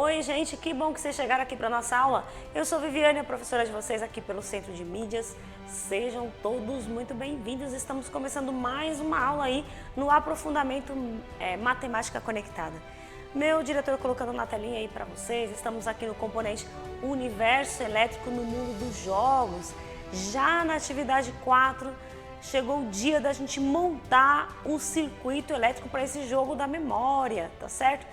Oi, gente, que bom que vocês chegaram aqui para nossa aula. Eu sou Viviane, a professora de vocês aqui pelo Centro de Mídias. Sejam todos muito bem-vindos. Estamos começando mais uma aula aí no aprofundamento Matemática Conectada. Meu diretor colocando na telinha aí para vocês, estamos aqui no componente Universo Elétrico no Mundo dos Jogos. Já na atividade 4, chegou o dia da gente montar um circuito elétrico para esse jogo da memória, tá certo?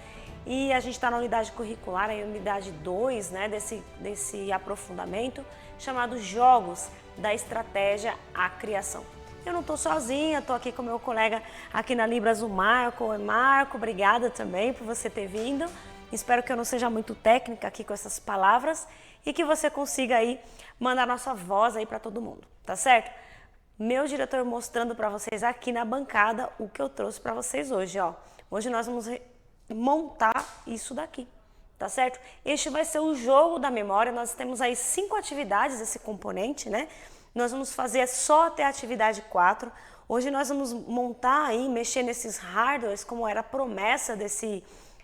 E a gente está na unidade curricular, a unidade 2, né, desse aprofundamento, chamado Jogos da Estratégia à Criação. Eu não estou sozinha, estou aqui com meu colega aqui na Libras, o Marco. Oi, Marco, obrigada também por você ter vindo. Espero que eu não seja muito técnica aqui com essas palavras e que você consiga aí mandar nossa voz aí para todo mundo, tá certo? Meu diretor mostrando para vocês aqui na bancada o que eu trouxe para vocês hoje, ó. Hoje nós vamos montar isso daqui, tá certo? Este vai ser o jogo da memória. Nós temos aí 5 atividades desse componente, né? Nós vamos fazer só até a atividade 4. Hoje nós vamos montar aí, mexer nesses hardwares, como era a promessa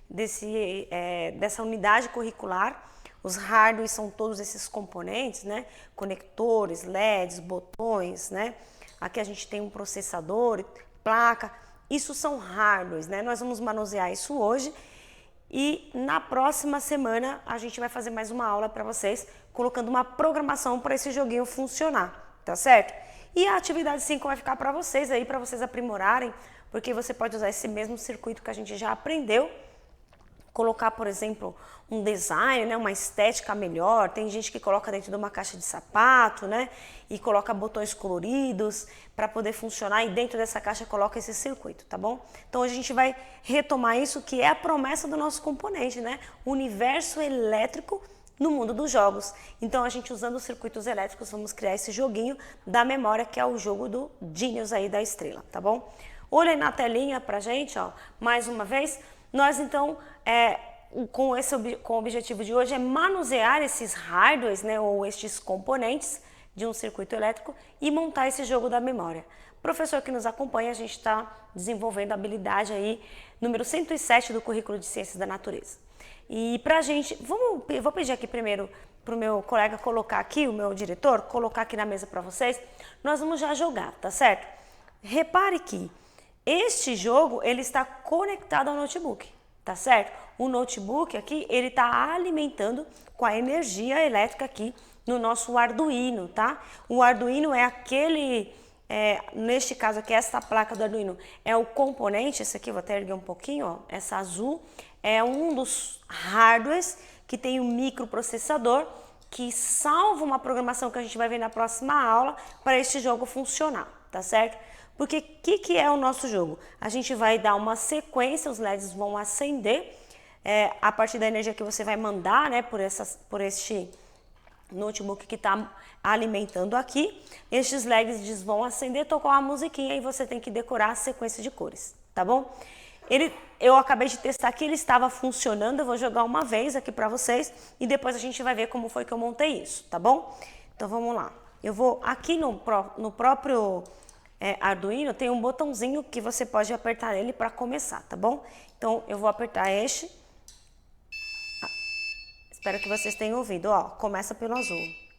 dessa unidade curricular. Os hardwares são todos esses componentes, né? Conectores, LEDs, botões, né? Aqui a gente tem um processador, placa. Isso são hardwares, né? Nós vamos manusear isso hoje e na próxima semana a gente vai fazer mais uma aula para vocês, colocando uma programação para esse joguinho funcionar, tá certo? E a atividade 5 vai ficar para vocês aí, para vocês aprimorarem, porque você pode usar esse mesmo circuito que a gente já aprendeu, colocar, por exemplo, um design, né, uma estética melhor. Tem gente que coloca dentro de uma caixa de sapato, né, e coloca botões coloridos para poder funcionar, e dentro dessa caixa coloca esse circuito, tá bom? Então hoje a gente vai retomar isso, que é a promessa do nosso componente, né, universo elétrico no mundo dos jogos. Então a gente, usando os circuitos elétricos, vamos criar esse joguinho da memória, que é o jogo do Genius aí da estrela, tá bom? Olha aí na telinha pra gente, ó, mais uma vez. Nós então, com o objetivo de hoje é manusear esses hardwares, né, ou estes componentes de um circuito elétrico e montar esse jogo da memória. Professor que nos acompanha, a gente está desenvolvendo a habilidade aí, número 107 do currículo de Ciências da Natureza. E pra gente, vou pedir aqui primeiro para o meu colega colocar aqui, o meu diretor, colocar aqui na mesa para vocês. Nós vamos já jogar, tá certo? Repare que este jogo, ele está conectado ao notebook, tá certo? O notebook aqui, ele está alimentando com a energia elétrica aqui no nosso Arduino, tá? O Arduino é aquele, neste caso aqui, essa placa do Arduino é o componente, esse aqui, vou até erguer um pouquinho, ó, essa azul, é um dos hardwares que tem um microprocessador que salva uma programação que a gente vai ver na próxima aula para este jogo funcionar, tá certo? Porque o que é o nosso jogo? A gente vai dar uma sequência, os LEDs vão acender a partir da energia que você vai mandar, né, por este notebook que está alimentando aqui. Estes LEDs vão acender, tocar uma musiquinha e você tem que decorar a sequência de cores, tá bom? Eu acabei de testar aqui, ele estava funcionando. Eu vou jogar uma vez aqui para vocês e depois a gente vai ver como foi que eu montei isso, tá bom? Então vamos lá. Eu vou aqui no próprio Arduino, tem um botãozinho que você pode apertar ele para começar, tá bom? Então eu vou apertar este. Espero que vocês tenham ouvido, ó, começa pelo azul.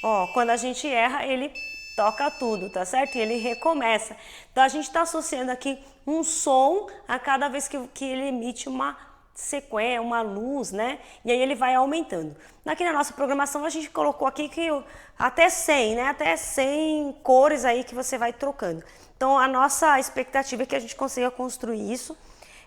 Ó, quando a gente erra, ele toca tudo, tá certo? E ele recomeça. Então a gente está associando aqui um som a cada vez que ele emite uma sequência, uma luz, né? E aí ele vai aumentando. Aqui na nossa programação a gente colocou aqui que até 100, né? Até 100 cores aí que você vai trocando. Então a nossa expectativa é que a gente consiga construir isso.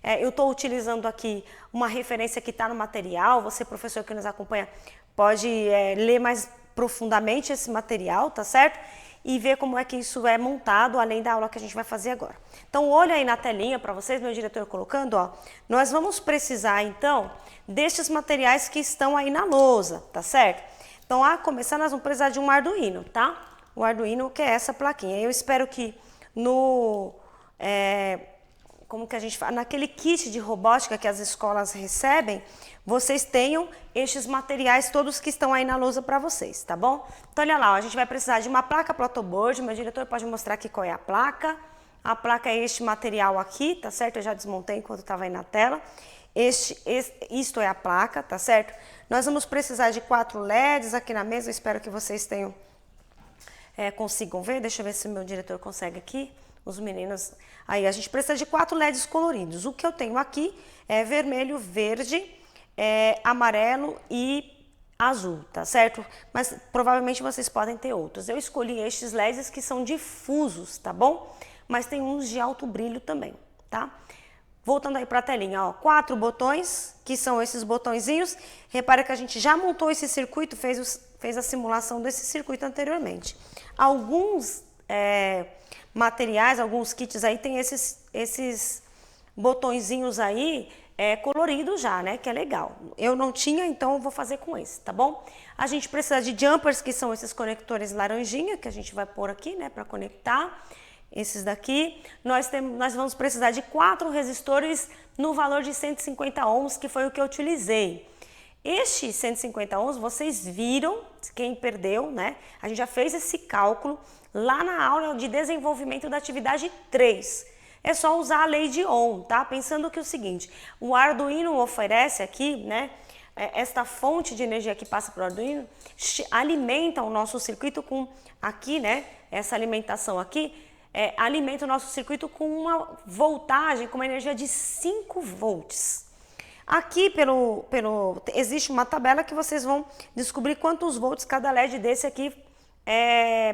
Eu estou utilizando aqui uma referência que está no material. Você, professor que nos acompanha, pode ler mais profundamente esse material, tá certo? E ver como é que isso é montado, além da aula que a gente vai fazer agora. Então, olha aí na telinha para vocês, meu diretor colocando, ó. Nós vamos precisar, então, destes materiais que estão aí na lousa, tá certo? Então, a começar, nós vamos precisar de um Arduino, tá? O Arduino, que é essa plaquinha. Eu espero que como que a gente fala, naquele kit de robótica que as escolas recebem, vocês tenham estes materiais todos que estão aí na lousa para vocês, tá bom? Então olha lá, ó, a gente vai precisar de uma placa protoboard, meu diretor pode mostrar aqui qual é a placa. A placa é este material aqui, tá certo? Eu já desmontei enquanto estava aí na tela. Isto é a placa, tá certo? Nós vamos precisar de 4 LEDs aqui na mesa, eu espero que vocês tenham, consigam ver. Deixa eu ver se meu diretor consegue aqui. Os meninos, aí a gente precisa de 4 LEDs coloridos. O que eu tenho aqui é vermelho, verde, amarelo e azul, tá certo? Mas provavelmente vocês podem ter outros. Eu escolhi estes LEDs que são difusos, tá bom? Mas tem uns de alto brilho também, tá? Voltando aí para a telinha, ó, 4 botões, que são esses botõezinhos. Repara que a gente já montou esse circuito, fez a simulação desse circuito anteriormente. Alguns materiais, alguns kits aí tem esses botõezinhos aí coloridos já, né? Que é legal. Eu não tinha, então eu vou fazer com esse, tá bom? A gente precisa de jumpers, que são esses conectores laranjinha, que a gente vai pôr aqui, né? Para conectar. Esses daqui. Nós vamos precisar de 4 resistores no valor de 150 ohms, que foi o que eu utilizei. Este 150 ohms, vocês viram, quem perdeu, né? A gente já fez esse cálculo lá na aula de desenvolvimento da atividade 3. É só usar a lei de Ohm, tá? Pensando que é o seguinte, o Arduino oferece aqui, né? Esta fonte de energia que passa para o Arduino alimenta o nosso circuito com aqui, né? Essa alimentação aqui alimenta o nosso circuito com uma voltagem, com uma energia de 5 volts. Aqui existe uma tabela que vocês vão descobrir quantos volts cada LED desse aqui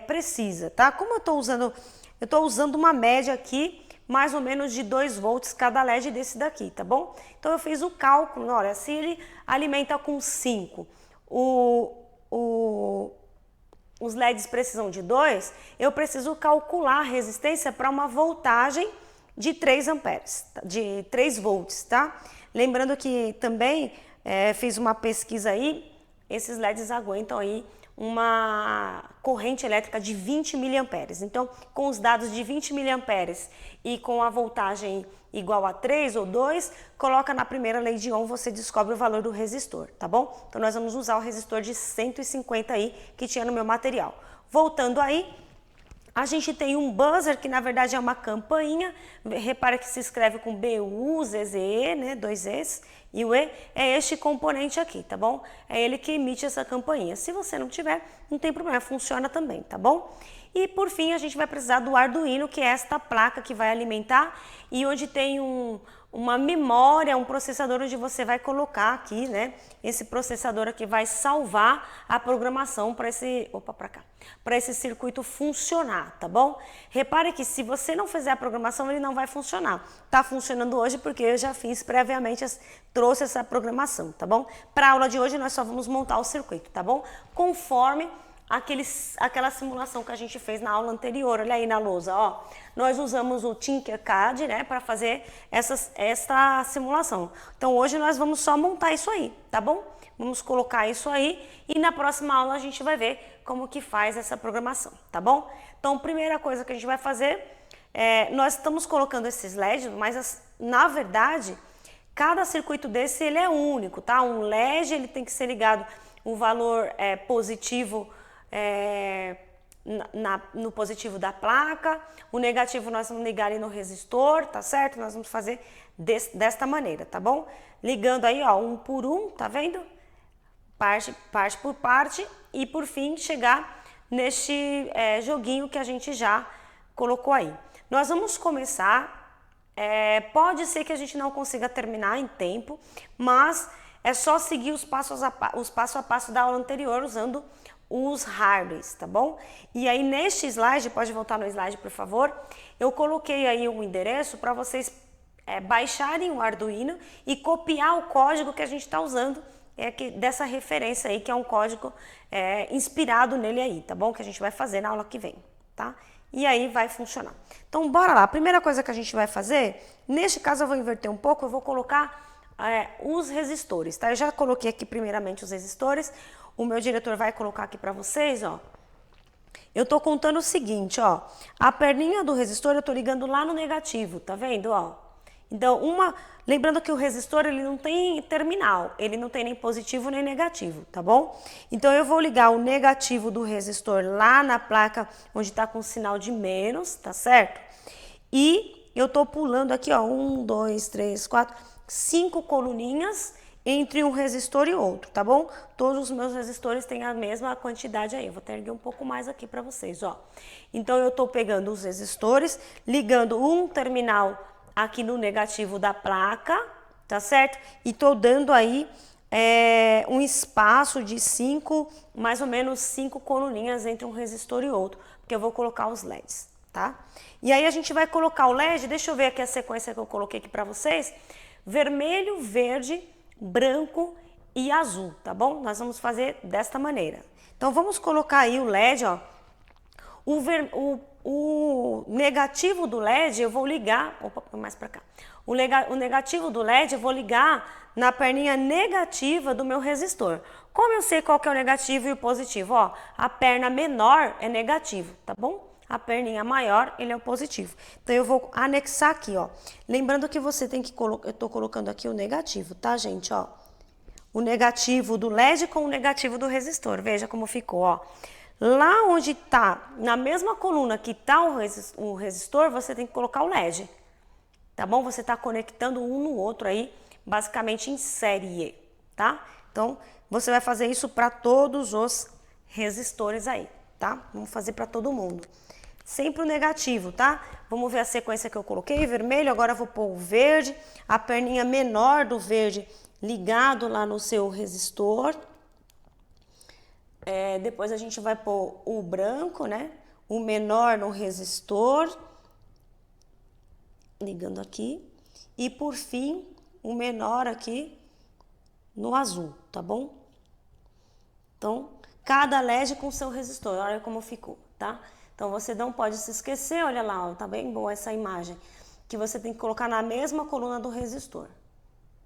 precisa, tá? Como eu estou usando uma média aqui, mais ou menos de 2 volts cada LED desse daqui, tá bom? Então eu fiz o cálculo, olha, se ele alimenta com 5, os LEDs precisam de 2, eu preciso calcular a resistência para uma voltagem de 3 amperes, de 3 volts, tá? Lembrando que também fiz uma pesquisa aí, esses LEDs aguentam aí uma corrente elétrica de 20 miliamperes. Então, com os dados de 20 miliamperes e com a voltagem igual a 3 ou 2, coloca na primeira lei de Ohm, você descobre o valor do resistor, tá bom? Então, nós vamos usar o resistor de 150 aí, que tinha no meu material. Voltando aí, a gente tem um buzzer, que na verdade é uma campainha. Repara que se escreve com B-U-Z-Z-E, né? 2 Es. E o E é este componente aqui, tá bom? É ele que emite essa campainha. Se você não tiver, não tem problema, funciona também, tá bom? E por fim, a gente vai precisar do Arduino, que é esta placa que vai alimentar e onde tem uma memória, um processador onde você vai colocar aqui, né? Esse processador aqui vai salvar a programação para esse circuito funcionar, tá bom? Repare que se você não fizer a programação, ele não vai funcionar. Tá funcionando hoje porque eu já fiz previamente, trouxe essa programação, tá bom? Para a aula de hoje nós só vamos montar o circuito, tá bom? Conforme aquela simulação que a gente fez na aula anterior, olha aí na lousa, ó. Nós usamos o Tinkercad, né, para fazer esta simulação. Então hoje nós vamos só montar isso aí, tá bom? Vamos colocar isso aí e na próxima aula a gente vai ver como que faz essa programação, tá bom? Então, primeira coisa que a gente vai fazer, nós estamos colocando esses LEDs, mas na verdade, cada circuito desse ele é único, tá? Um LED ele tem que ser ligado o valor positivo no positivo da placa, o negativo nós vamos ligar ali no resistor, tá certo? Nós vamos fazer desta maneira, tá bom? Ligando aí, ó, um por um, tá vendo? Parte por parte e por fim chegar neste joguinho que a gente já colocou aí. Nós vamos começar, pode ser que a gente não consiga terminar em tempo, mas é só seguir os passo a passo da aula anterior usando os hardwares, tá bom? E aí neste slide, pode voltar no slide por favor, eu coloquei aí um endereço para vocês baixarem o Arduino e copiar o código que a gente está usando dessa referência aí, que é um código inspirado nele aí, tá bom? Que a gente vai fazer na aula que vem, tá? E aí vai funcionar. Então bora lá, a primeira coisa que a gente vai fazer, neste caso eu vou inverter um pouco, eu vou colocar os resistores, tá? Eu já coloquei aqui primeiramente os resistores. O meu diretor vai colocar aqui para vocês, ó. Eu tô contando o seguinte, ó. A perninha do resistor eu tô ligando lá no negativo, tá vendo, ó? Então, lembrando que o resistor ele não tem terminal, ele não tem nem positivo nem negativo, tá bom? Então, eu vou ligar o negativo do resistor lá na placa onde está com o sinal de menos, tá certo? E eu tô pulando aqui, ó, 1, 2, 3, 4, 5 coluninhas entre um resistor e outro, tá bom? Todos os meus resistores têm a mesma quantidade aí. Eu vou até erguer um pouco mais aqui para vocês, ó. Então, eu tô pegando os resistores, ligando um terminal aqui no negativo da placa, tá certo? E tô dando aí um espaço de mais ou menos 5 coluninhas entre um resistor e outro, porque eu vou colocar os LEDs, tá? E aí a gente vai colocar o LED, deixa eu ver aqui a sequência que eu coloquei aqui para vocês. Vermelho, verde, branco e azul, tá bom? Nós vamos fazer desta maneira. Então, vamos colocar aí o LED, ó. O negativo do LED eu vou ligar, opa, mais para cá. O negativo do LED eu vou ligar na perninha negativa do meu resistor. Como eu sei qual que é o negativo e o positivo? Ó, a perna menor é negativo, tá bom? A perninha maior, ele é o positivo. Então, eu vou anexar aqui, ó. Lembrando que você tem que colocar, eu tô colocando aqui o negativo, tá, gente, ó? O negativo do LED com o negativo do resistor. Veja como ficou, ó. Lá onde tá, na mesma coluna que tá o resistor, você tem que colocar o LED. Tá bom? Você tá conectando um no outro aí, basicamente em série, tá? Então, você vai fazer isso para todos os resistores aí, tá? Vamos fazer para todo mundo. Sempre o negativo, tá? Vamos ver a sequência que eu coloquei, vermelho, agora eu vou pôr o verde, a perninha menor do verde ligado lá no seu resistor. Depois a gente vai pôr o branco, né? O menor no resistor, ligando aqui. E por fim, o menor aqui no azul, tá bom? Então, cada LED com seu resistor, olha como ficou, tá? Então, você não pode se esquecer, olha lá, ó, tá bem boa essa imagem, que você tem que colocar na mesma coluna do resistor.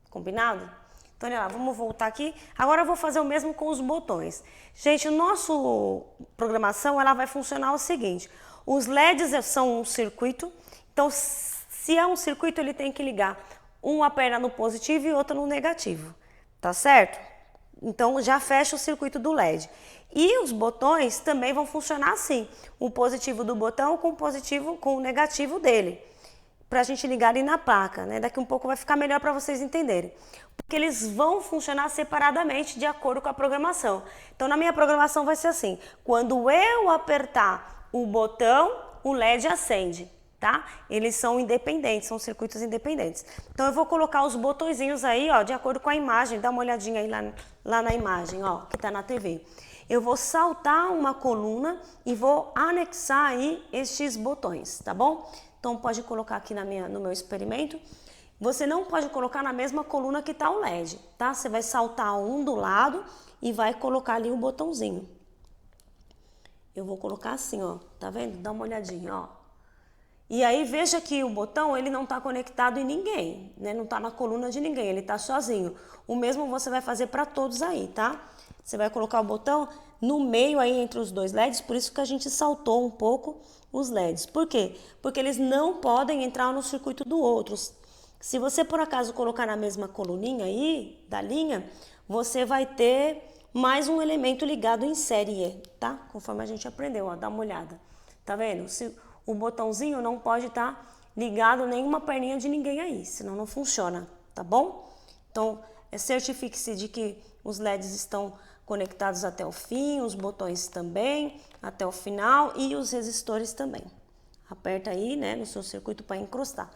Combinado? Então, olha lá, vamos voltar aqui. Agora eu vou fazer o mesmo com os botões. Gente, o nosso programação, ela vai funcionar o seguinte. Os LEDs são um circuito, então, se é um circuito, ele tem que ligar uma perna no positivo e outra no negativo, tá certo? Então, já fecha o circuito do LED. E os botões também vão funcionar assim. O positivo do botão com o negativo dele. Pra gente ligar ali na placa, né? Daqui um pouco vai ficar melhor para vocês entenderem. Porque eles vão funcionar separadamente de acordo com a programação. Então, na minha programação vai ser assim. Quando eu apertar o botão, o LED acende, tá? Eles são independentes, são circuitos independentes. Então, eu vou colocar os botõezinhos aí, ó, de acordo com a imagem. Dá uma olhadinha aí lá na imagem, ó, que tá na TV. Eu vou saltar uma coluna e vou anexar aí estes botões, tá bom? Então, pode colocar aqui no meu experimento. Você não pode colocar na mesma coluna que tá o LED, tá? Você vai saltar um do lado e vai colocar ali o botãozinho. Eu vou colocar assim, ó, tá vendo? Dá uma olhadinha, ó. E aí, veja que o botão, ele não tá conectado em ninguém, né? Não tá na coluna de ninguém, ele tá sozinho. O mesmo você vai fazer para todos aí, tá? Você vai colocar o botão no meio aí entre os dois LEDs, por isso que a gente saltou um pouco os LEDs. Por quê? Porque eles não podem entrar no circuito do outro. Se você, por acaso, colocar na mesma coluninha aí, da linha, você vai ter mais um elemento ligado em série, tá? Conforme a gente aprendeu, ó, dá uma olhada. Tá vendo? O botãozinho não pode estar ligado nenhuma perninha de ninguém aí, senão não funciona, tá bom? Então, certifique-se de que os LEDs estão conectados até o fim, os botões também, até o final e os resistores também. Aperta aí, né, no seu circuito para encostar.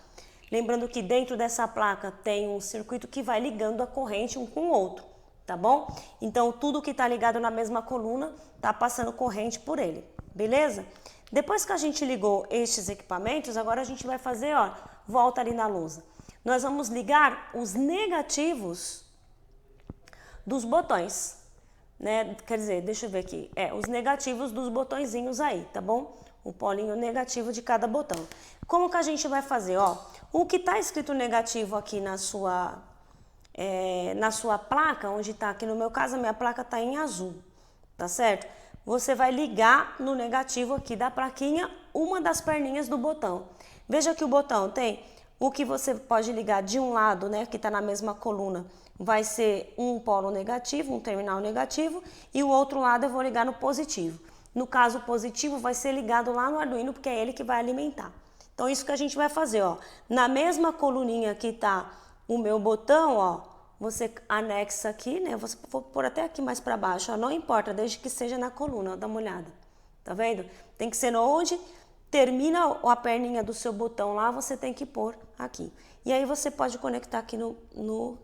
Lembrando que dentro dessa placa tem um circuito que vai ligando a corrente um com o outro, tá bom? Então, tudo que está ligado na mesma coluna está passando corrente por ele, beleza? Depois que a gente ligou estes equipamentos, agora a gente vai fazer, ó, volta ali na lousa. Nós vamos ligar os negativos dos botões, né? Quer dizer, deixa eu ver aqui, os negativos dos botõezinhos aí, tá bom? O polinho negativo de cada botão. Como que a gente vai fazer, ó? O que tá escrito negativo aqui na sua placa, onde tá aqui no meu caso, a minha placa tá em azul, tá certo? Você vai ligar no negativo aqui da plaquinha uma das perninhas do botão. Veja que o botão tem O que você pode ligar de um lado, né, que está na mesma coluna, vai ser um polo negativo, um terminal negativo, e o outro lado eu vou ligar no positivo. No caso, o positivo vai ser ligado lá no Arduino, porque é ele que vai alimentar. Então, isso que a gente vai fazer, ó. Na mesma coluninha que está o meu botão, ó, você anexa aqui, né? Vou pôr até aqui mais para baixo, ó. Não importa, desde que seja na coluna, ó, dá uma olhada. Tá vendo? Tem que ser onde termina a perninha do seu botão lá, você tem que pôr aqui. E aí você pode conectar aqui no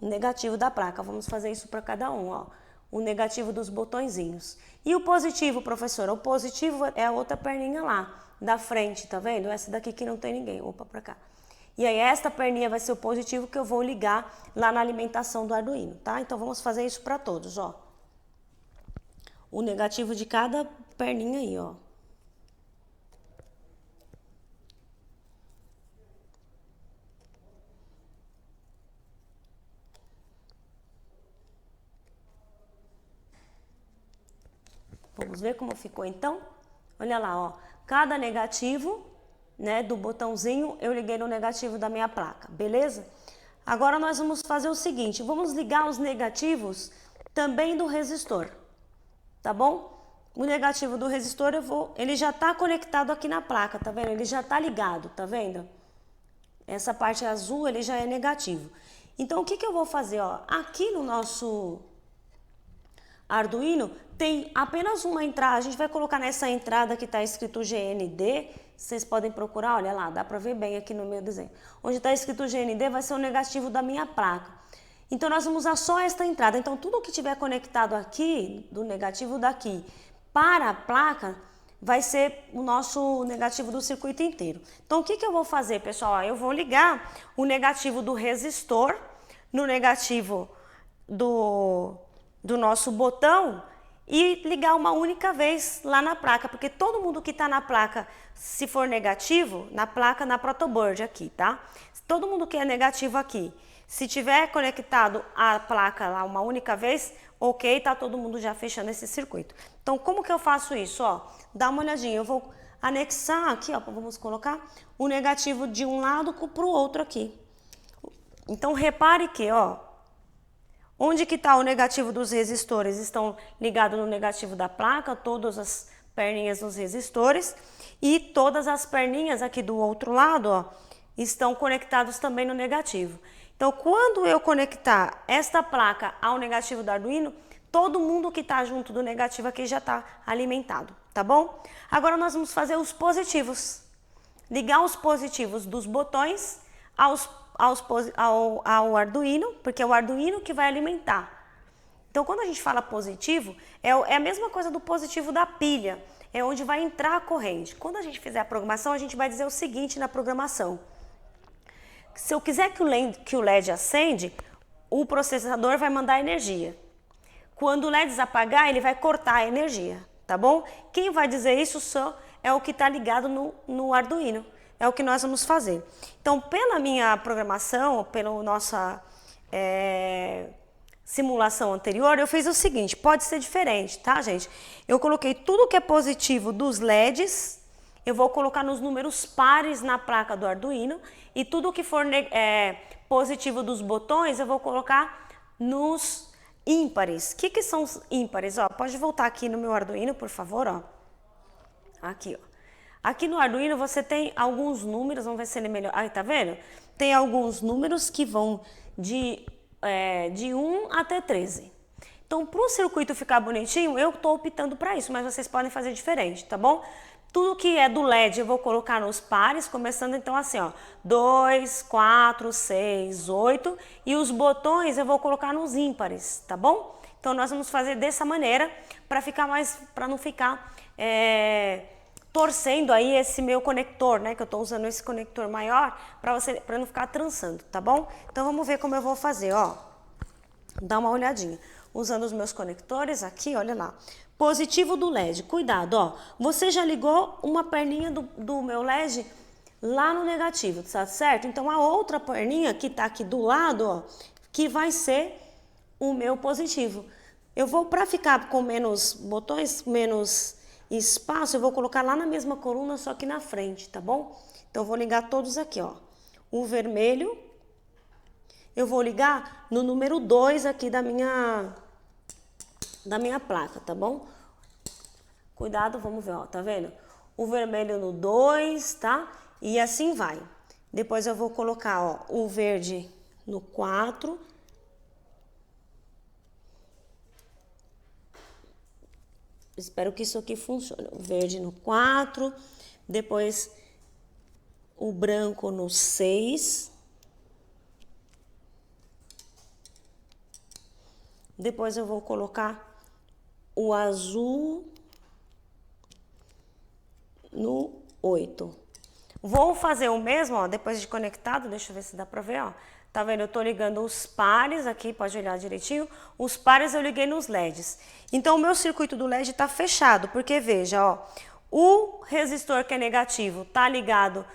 negativo da placa. Vamos fazer isso para cada um, ó. O negativo dos botõezinhos. E o positivo, professora? O positivo é a outra perninha lá, da frente, tá vendo? Essa daqui que não tem ninguém. Opa, para cá. E aí esta perninha vai ser o positivo que eu vou ligar lá na alimentação do Arduino, tá? Então vamos fazer isso para todos, ó. O negativo de cada perninha aí, ó. Vamos ver como ficou então? Olha lá, ó. Cada negativo, né, do botãozinho, eu liguei no negativo da minha placa, beleza? Agora nós vamos fazer o seguinte, vamos ligar os negativos também do resistor, tá bom? O negativo do resistor ele já tá conectado aqui na placa, tá vendo? Ele já tá ligado, tá vendo? Essa parte azul, ele já é negativo. Então, o que eu vou fazer, ó? Aqui no nosso Arduino tem apenas uma entrada, a gente vai colocar nessa entrada que está escrito GND, vocês podem procurar, olha lá, dá para ver bem aqui no meu desenho. Onde está escrito GND vai ser o negativo da minha placa. Então nós vamos usar só esta entrada, então tudo que tiver conectado aqui, do negativo daqui, para a placa, vai ser o nosso negativo do circuito inteiro. Então o que eu vou fazer, pessoal? Eu vou ligar o negativo do resistor no negativo do nosso botão e ligar uma única vez lá na placa, porque todo mundo que está na placa, se for negativo, na placa, na protoboard aqui, tá? Todo mundo que é negativo aqui, se tiver conectado a placa lá uma única vez, ok, tá todo mundo já fechando esse circuito. Então, como que eu faço isso? Ó, dá uma olhadinha, eu vou anexar aqui, ó, vamos colocar o negativo de um lado para o outro aqui. Então, repare que, ó, onde que está o negativo dos resistores? Estão ligados no negativo da placa, todas as perninhas dos resistores. E todas as perninhas aqui do outro lado, ó, estão conectados também no negativo. Então, quando eu conectar esta placa ao negativo do Arduino, todo mundo que está junto do negativo aqui já está alimentado, tá bom? Agora nós vamos fazer os positivos. Ligar os positivos dos botões ao Arduino, porque é o Arduino que vai alimentar. Então, quando a gente fala positivo, é a mesma coisa do positivo da pilha, é onde vai entrar a corrente. Quando a gente fizer a programação, a gente vai dizer o seguinte na programação. Se eu quiser que o LED acende, o processador vai mandar energia. Quando o LED apagar, ele vai cortar a energia, tá bom? Quem vai dizer isso só é o que está ligado no Arduino. É o que nós vamos fazer. Então, pela minha programação, pela nossa simulação anterior, eu fiz o seguinte, pode ser diferente, tá, gente? Eu coloquei tudo que é positivo dos LEDs, eu vou colocar nos números pares na placa do Arduino, e tudo que for positivo dos botões, eu vou colocar nos ímpares. O que são os ímpares? Ó, pode voltar aqui no meu Arduino, por favor, ó. Aqui, ó. Aqui no Arduino você tem alguns números, vamos ver se ele melhor. Aí, tá vendo? Tem alguns números que vão de 1 até 13. Então, para o circuito ficar bonitinho, eu estou optando para isso, mas vocês podem fazer diferente, tá bom? Tudo que é do LED eu vou colocar nos pares, começando então assim, ó, 2, 4, 6, 8, e os botões eu vou colocar nos ímpares, tá bom? Então, nós vamos fazer dessa maneira para não ficar torcendo aí esse meu conector, né? Que eu estou usando esse conector maior para não ficar trançando, tá bom? Então vamos ver como eu vou fazer, ó. Dá uma olhadinha. Usando os meus conectores aqui, olha lá. Positivo do LED, cuidado, ó. Você já ligou uma perninha do meu LED lá no negativo, tá certo? Então a outra perninha que tá aqui do lado, ó, que vai ser o meu positivo. Eu vou, para ficar com menos botões, menos espaço, eu vou colocar lá na mesma coluna, só que na frente, tá bom? Então, eu vou ligar todos aqui, ó. o vermelho, eu vou ligar no número 2 aqui da minha placa, tá bom? Cuidado, vamos ver, ó, tá vendo? O vermelho no 2, tá? E assim vai. Depois eu vou colocar, ó, o verde no 4. Espero que isso aqui funcione. O verde no 4, depois o branco no 6. Depois eu vou colocar o azul no 8. Vou fazer o mesmo, ó, depois de conectado, deixa eu ver se dá pra ver, ó. Tá vendo? Eu tô ligando os pares aqui, pode olhar direitinho. Os pares eu liguei nos LEDs. Então, o meu circuito do LED tá fechado, porque veja, ó. O resistor que é negativo tá ligado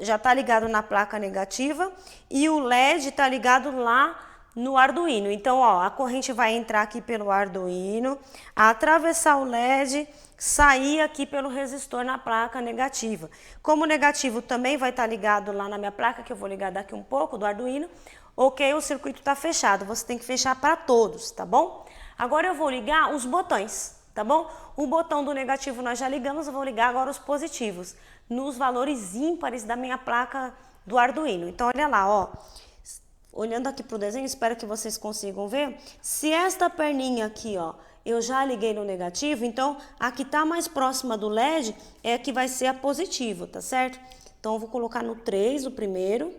já tá ligado na placa negativa e o LED tá ligado lá no Arduino. Então, ó, a corrente vai entrar aqui pelo Arduino, atravessar o LED, sair aqui pelo resistor na placa negativa. Como o negativo também vai estar ligado lá na minha placa, que eu vou ligar daqui um pouco, do Arduino, ok, o circuito está fechado. Você tem que fechar para todos, tá bom? Agora eu vou ligar os botões, tá bom? O botão do negativo nós já ligamos, eu vou ligar agora os positivos, nos valores ímpares da minha placa do Arduino. Então, olha lá, ó. Olhando aqui para o desenho, espero que vocês consigam ver. Se esta perninha aqui, ó, eu já liguei no negativo, então a que está mais próxima do LED é a que vai ser a positiva, tá certo? Então eu vou colocar no 3 o primeiro,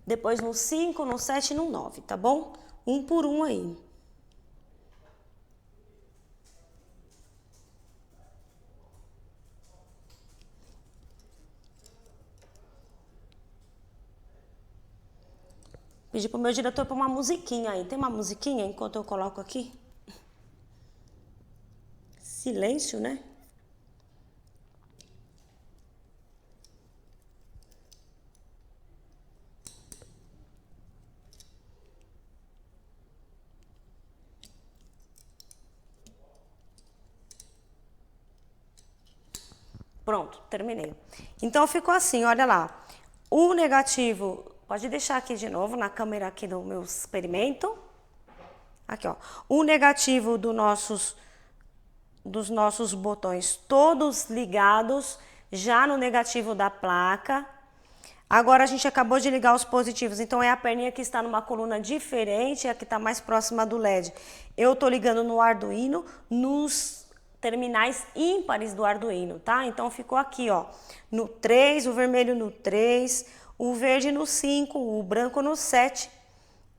depois no 5, no 7 e no 9, tá bom? Um por um aí. Pedi pro meu diretor para uma musiquinha aí. Tem uma musiquinha enquanto eu coloco aqui? Silêncio, né? Pronto, terminei. Então ficou assim, olha lá. O negativo, pode deixar aqui de novo na câmera aqui do meu experimento. Aqui, ó. O negativo dos nossos botões todos ligados, já no negativo da placa. Agora a gente acabou de ligar os positivos, então é a perninha que está numa coluna diferente, a que está mais próxima do LED. Eu tô ligando no Arduino, nos terminais ímpares do Arduino, tá? Então ficou aqui, ó, no 3, o vermelho no 3, o verde no 5, o branco no 7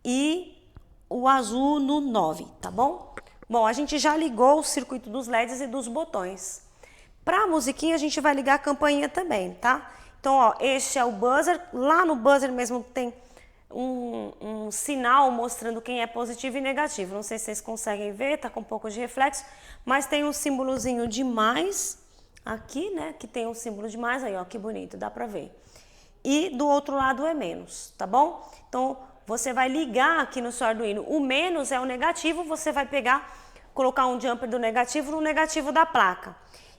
e o azul no 9, tá bom? Bom, a gente já ligou o circuito dos LEDs e dos botões. Para a musiquinha, a gente vai ligar a campainha também, tá? Então, ó, este é o buzzer. Lá no buzzer mesmo tem um sinal mostrando quem é positivo e negativo. Não sei se vocês conseguem ver, tá com um pouco de reflexo, mas tem um símbolozinho de mais aqui, né? Que tem um símbolo de mais aí, ó, que bonito, dá pra ver. E do outro lado é menos, tá bom? Então, você vai ligar aqui no seu Arduino. O menos é o negativo, você vai pegar, colocar um jumper do negativo no negativo da placa.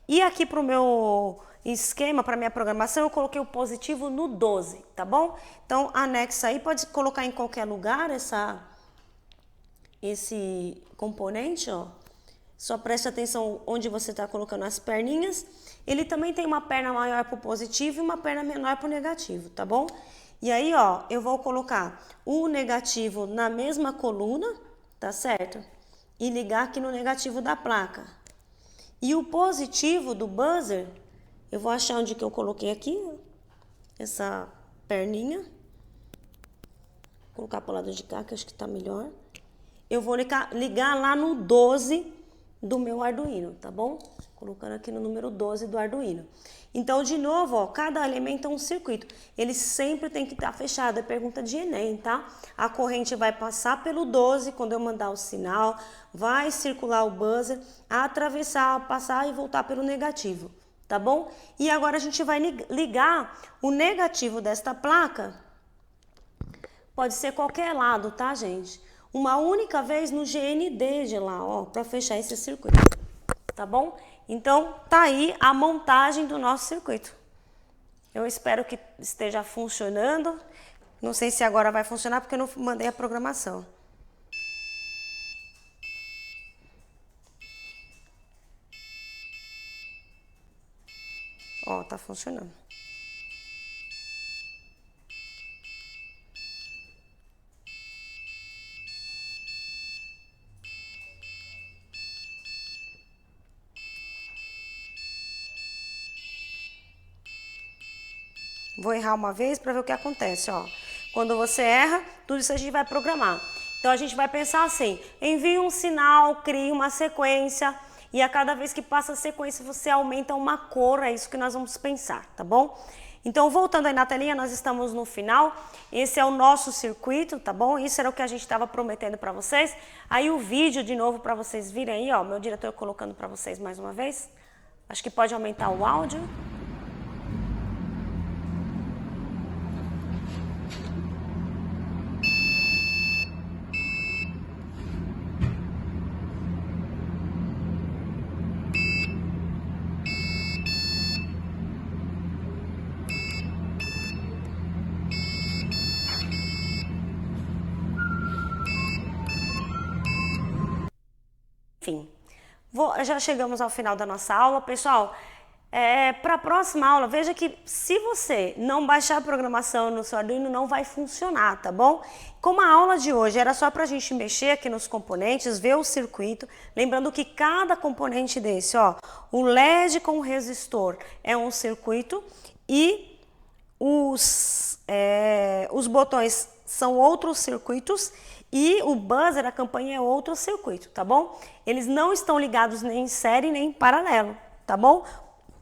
E aqui pro meu esquema, para minha programação, eu coloquei o positivo no 12, tá bom? Então, anexa aí, pode colocar em qualquer lugar esse componente, ó. Só preste atenção onde você está colocando as perninhas. Ele também tem uma perna maior para o positivo e uma perna menor para o negativo, tá bom? E aí, ó, eu vou colocar o negativo na mesma coluna, tá certo? E ligar aqui no negativo da placa. E o positivo do buzzer, eu vou achar onde que eu coloquei aqui, essa perninha. Vou colocar para o lado de cá, que eu acho que tá melhor. Eu vou ligar lá no 12 do meu Arduino, tá bom? Colocando aqui no número 12 do Arduino. Então, de novo, ó, cada elemento é um circuito. Ele sempre tem que estar fechado. É pergunta de Enem, tá? A corrente vai passar pelo 12 quando eu mandar o sinal, vai circular o buzzer, atravessar, passar e voltar pelo negativo, tá bom? E agora a gente vai ligar o negativo desta placa. Pode ser qualquer lado, tá, gente? Uma única vez no GND de lá, ó, para fechar esse circuito, tá bom? Então, tá aí a montagem do nosso circuito. Eu espero que esteja funcionando. Não sei se agora vai funcionar porque eu não mandei a programação. Ó, tá funcionando. Vou errar uma vez para ver o que acontece, ó. Quando você erra, tudo isso a gente vai programar. Então a gente vai pensar assim: envie um sinal, crie uma sequência e a cada vez que passa a sequência você aumenta uma cor, é isso que nós vamos pensar, tá bom? Então voltando aí na telinha, nós estamos no final. Esse é o nosso circuito, tá bom? Isso era o que a gente estava prometendo para vocês. Aí o vídeo de novo para vocês virem aí, ó, meu diretor colocando para vocês mais uma vez. Acho que pode aumentar o áudio. Enfim, já chegamos ao final da nossa aula. Pessoal, para a próxima aula, veja que se você não baixar a programação no seu Arduino, não vai funcionar, tá bom? Como a aula de hoje era só para a gente mexer aqui nos componentes, ver o circuito, lembrando que cada componente desse, ó, o LED com o resistor é um circuito e os botões são outros circuitos e o buzzer, a campainha, é outro circuito, tá bom? Eles não estão ligados nem em série nem em paralelo, tá bom?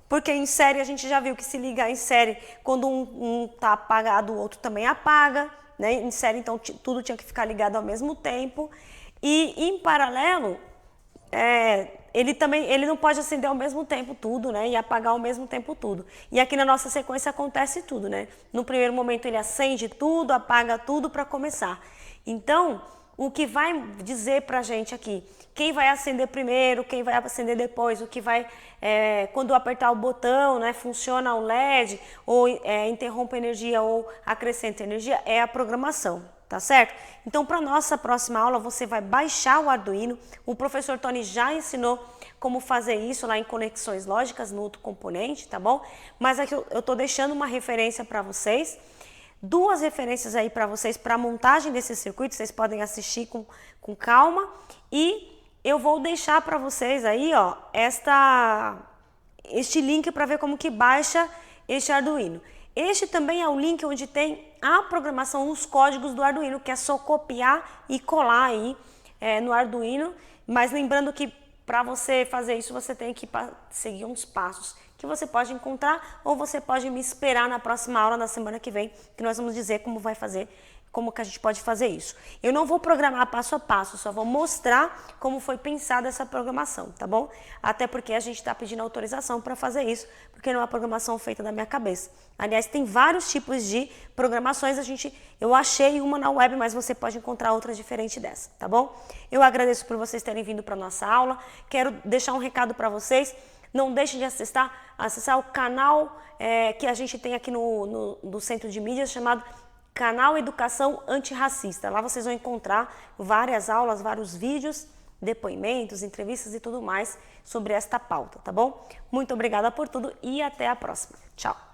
Porque em série a gente já viu que se ligar em série, quando um tá apagado, o outro também apaga, né? Em série, então, tudo tinha que ficar ligado ao mesmo tempo. E em paralelo, ele não pode acender ao mesmo tempo tudo, né? E apagar ao mesmo tempo tudo. E aqui na nossa sequência acontece tudo, né? No primeiro momento ele acende tudo, apaga tudo para começar. Então, o que vai dizer pra gente aqui, quem vai acender primeiro, quem vai acender depois, o que vai, quando apertar o botão, né, funciona o LED, ou interrompe energia ou acrescenta energia, é a programação, tá certo? Então, para nossa próxima aula, você vai baixar o Arduino. O professor Tony já ensinou como fazer isso lá em conexões lógicas no outro componente, tá bom? Mas aqui eu tô deixando uma referência para vocês. Duas referências aí para vocês para a montagem desse circuito, vocês podem assistir com calma e eu vou deixar para vocês aí, ó, este link para ver como que baixa este Arduino. Este também é o link onde tem a programação, os códigos do Arduino, que é só copiar e colar aí no Arduino, mas lembrando que para você fazer isso você tem que seguir uns passos que você pode encontrar ou você pode me esperar na próxima aula, na semana que vem, que nós vamos dizer como vai fazer, como que a gente pode fazer isso. Eu não vou programar passo a passo, só vou mostrar como foi pensada essa programação, tá bom? Até porque a gente está pedindo autorização para fazer isso, porque não é uma programação feita da minha cabeça. Aliás, tem vários tipos de programações, eu achei uma na web, mas você pode encontrar outra diferente dessa, tá bom? Eu agradeço por vocês terem vindo para a nossa aula, quero deixar um recado para vocês. Não deixe de acessar o canal que a gente tem aqui no Centro de Mídias, chamado Canal Educação Antirracista. Lá vocês vão encontrar várias aulas, vários vídeos, depoimentos, entrevistas e tudo mais sobre esta pauta, tá bom? Muito obrigada por tudo e até a próxima. Tchau!